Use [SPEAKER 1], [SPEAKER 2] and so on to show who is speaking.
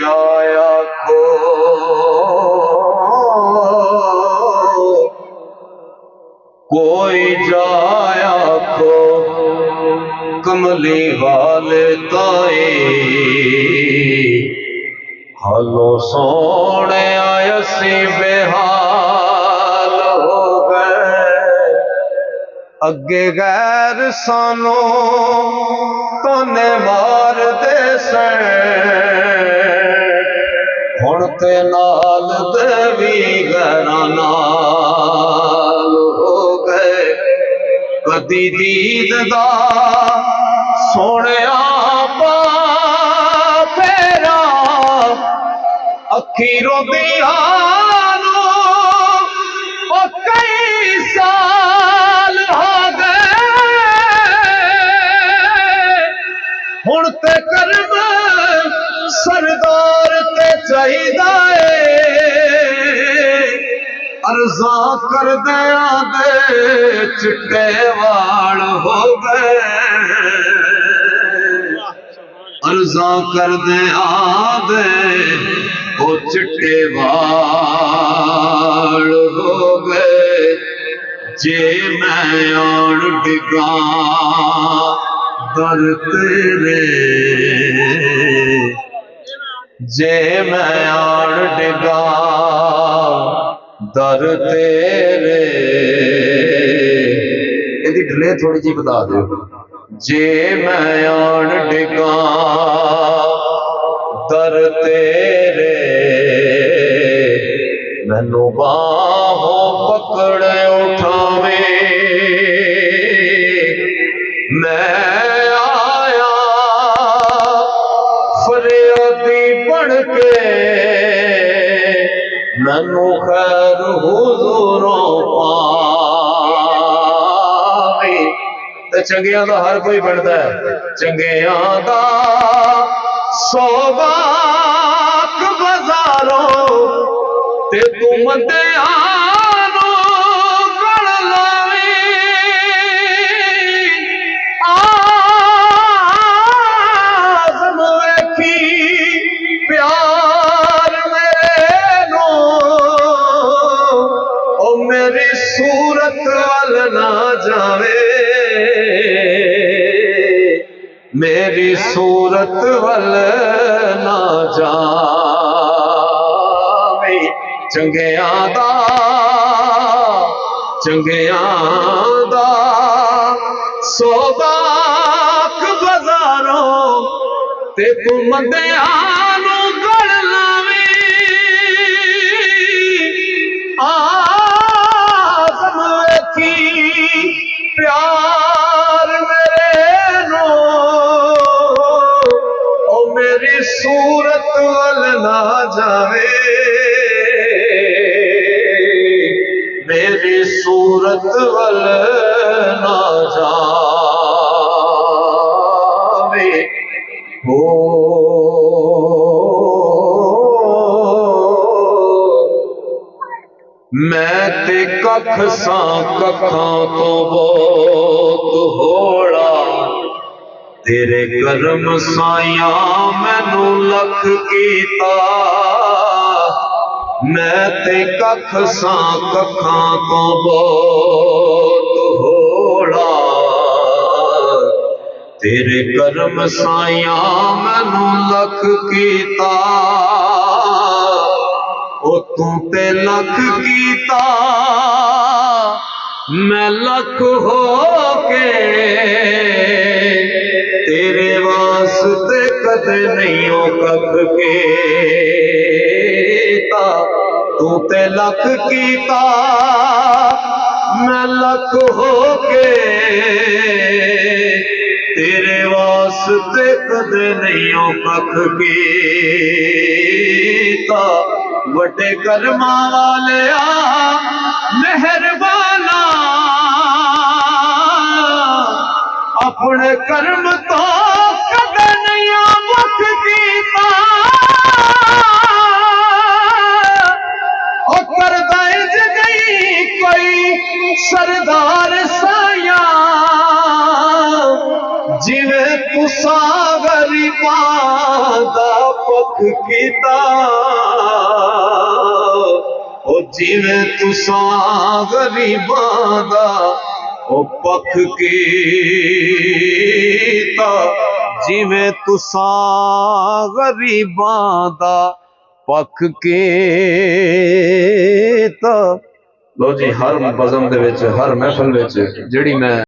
[SPEAKER 1] जाया को कोई जाया को कमली वाले ताए हालो सोने आयसी बेहाल हो गए अगे गैर सानू तोने मार दे से हुण ते नाल देवी गैरा नाल हो गए कदी दीद दा सोने पा फेरा अखी रोंदियां नू ओ कई साल हो हुण ते करम सरदार ते चाहिदा अर्जा कर दिया दे चिट्टे वाल हो गए अर्जा कर दिया दे ओ चिट्टे वाल हो गए जे मैं आन डिगा दर तेरे जे मैं आन डिगा दर तेरे यदि ढिले थोड़ी जी बता दो जे मैं आन डिगा दर तेरे मैनू बाहों पकड़ उठावे मैं आया फरियादी बन के मैनू खैर हुजूरों पावे ते चंगियां दा हर कोई बनता है चंगियां दा सौगात बाजारों ते तू मंदियां सूरत वाल ना जावे मेरी सूरत वाल ना जावे चंगियां दा सौगात बाजारों ते तू मंदियां नू गड़ लावे प्यार मेरे नो ओ मेरी सूरत वाल ना जावे मेरी सूरत वाल ना जावे हो मैं ते कख सा कखां तो बहुत होड़ा तेरे करम साया मैनू लख कीता मैं ते कख सा कखां तो बहुत होड़ा तेरे करम साया मैनू लख कीता ओ तू ते लख कीता मैं लख हो के तेरे वास्ते कदे नहीं हो कख कीता तू ते लख कीता मैं लख हो के तेरे वास्ते कदे नहीं हो कख कीता वड्डे कर्मा वाले मेहरबाना अपने कर्म तो कदे नहीं मुख कीता और करदा इंज नहीं कोई सरदार साया जिवें तुसा गरीबां दा पख कीता ओ जिवें तुसां गरीबां दा ओ पख कीता जिवें तुसां गरीबां दा पख कीता। लो जी हर बज़म दे विच हर महफिल विच जिहड़ी मैं